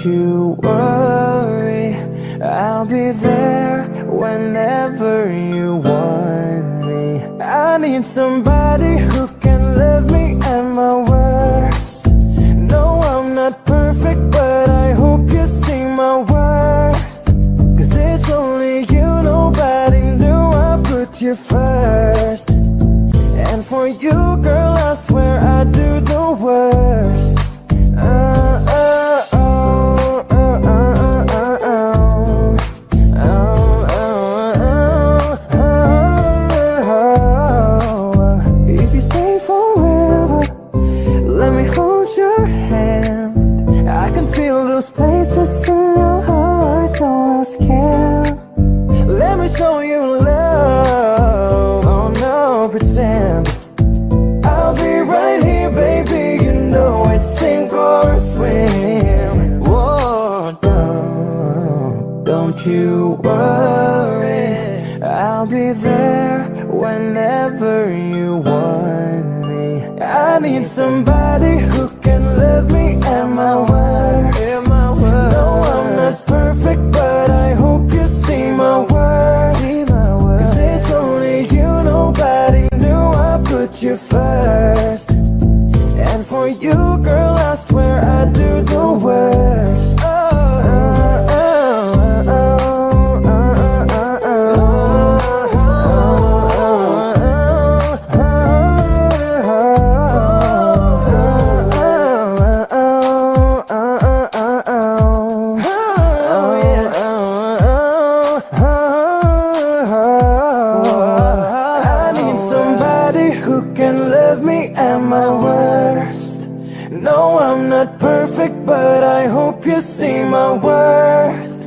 you worry, I'll be there whenever you want me. I need somebody who can love me at my worst. No, I'm not perfect, but I hope you see my worth. 'Cause it's only you, nobody knew I put you first. And for you, girl, I swear I do the worst. If you stay forever, let me hold your hand. I can feel those places in your heart, no else can. Let me show you love, oh no, pretend. I'll be right here, baby, you know it's sink or swim. Whoa, don't you worry, I'll be there whenever you want me. I need somebody who can love me at my worst. No, I'm not perfect, but I hope you see my worth. 'Cause it's only you, nobody knew I put you first. And for you, girl, I swear I do the worst. Who can love me at my worst. No, I'm not perfect, but I hope you see my worth.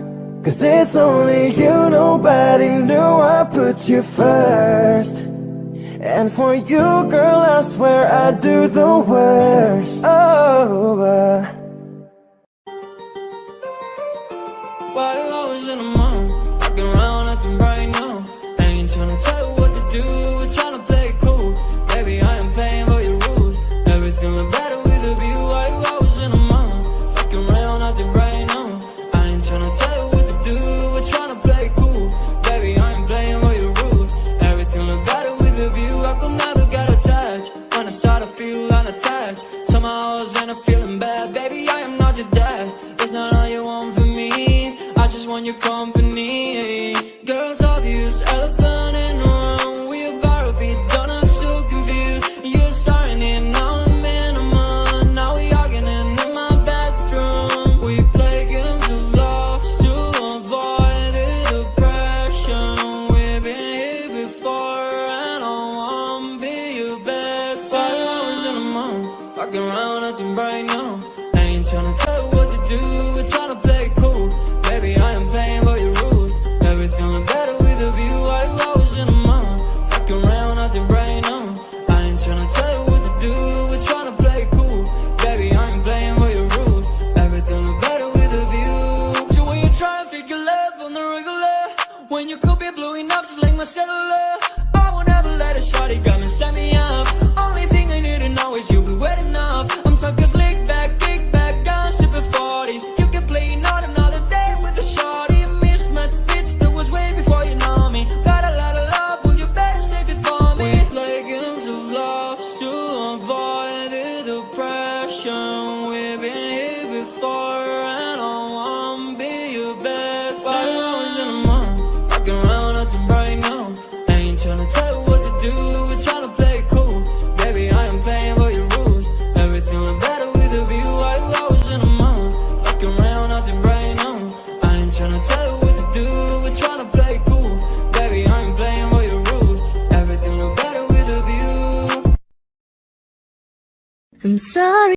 'Cause it's only you, nobody knew I put you first. And for you, girl, I swear I do the worst. Why I was in a mood, walking around acting right now. I ain't tryna tell you what to do, we're tryna play it cool. Baby, I am playing by your rules. Everything look better with a view. Why I was in a mood, walking around acting right now. I ain't tryna tell you what to do, we're tryna play it cool. Baby, I am playing by your rules. Everything look better with a view. I could never get attached. When I start to feel unattached, somehow I was in a feeling bad. Baby, I am not your dad. It's not all you want from me, I just want your company. Girls obvious, elephant in the room. We about to be done, I'm so confused. You're starting it, now I'm in a mood. Now we arguing in my bedroom. We play games of love to avoid the depression. We've been here before and I wanna be your bed. While I was in a mood, walking around acting bright now. I ain't tryna tell you what to do, we're tryna play it cool. Baby, I am playing by your rules. Everything look better with a view. I was in a mood, fucking around acting right now. I ain't tryna tell you what to do, we're tryna play it cool. Baby, I ain't playing by your rules. Everything look better with a view. So when you try and figure love on the regular, when you could be blowing up just like my cellular, I won't ever let a shawty come and set me up. Only thing I need to know is you be wet enough. I'm talking slick back, kick back, gun sipping 40s. You can play not another day with a shawty. A mismatch fits that was way before you know me. Got a lot of love, well you better save it for me. We play games of love to avoid the depression. We've been here before and I wanna be your bed. While I was in a mood, walking around acting right now. I ain't tryna tell you what to do, we're tryna play it cool. Baby, I am playing by your rules. Everything look better with a view. I was in a mood, walking around acting right now. I ain't tryna tell you what to do, we're tryna play it cool. Baby, I ain't playing by your rules. Everything look better with a view. I'm sorry.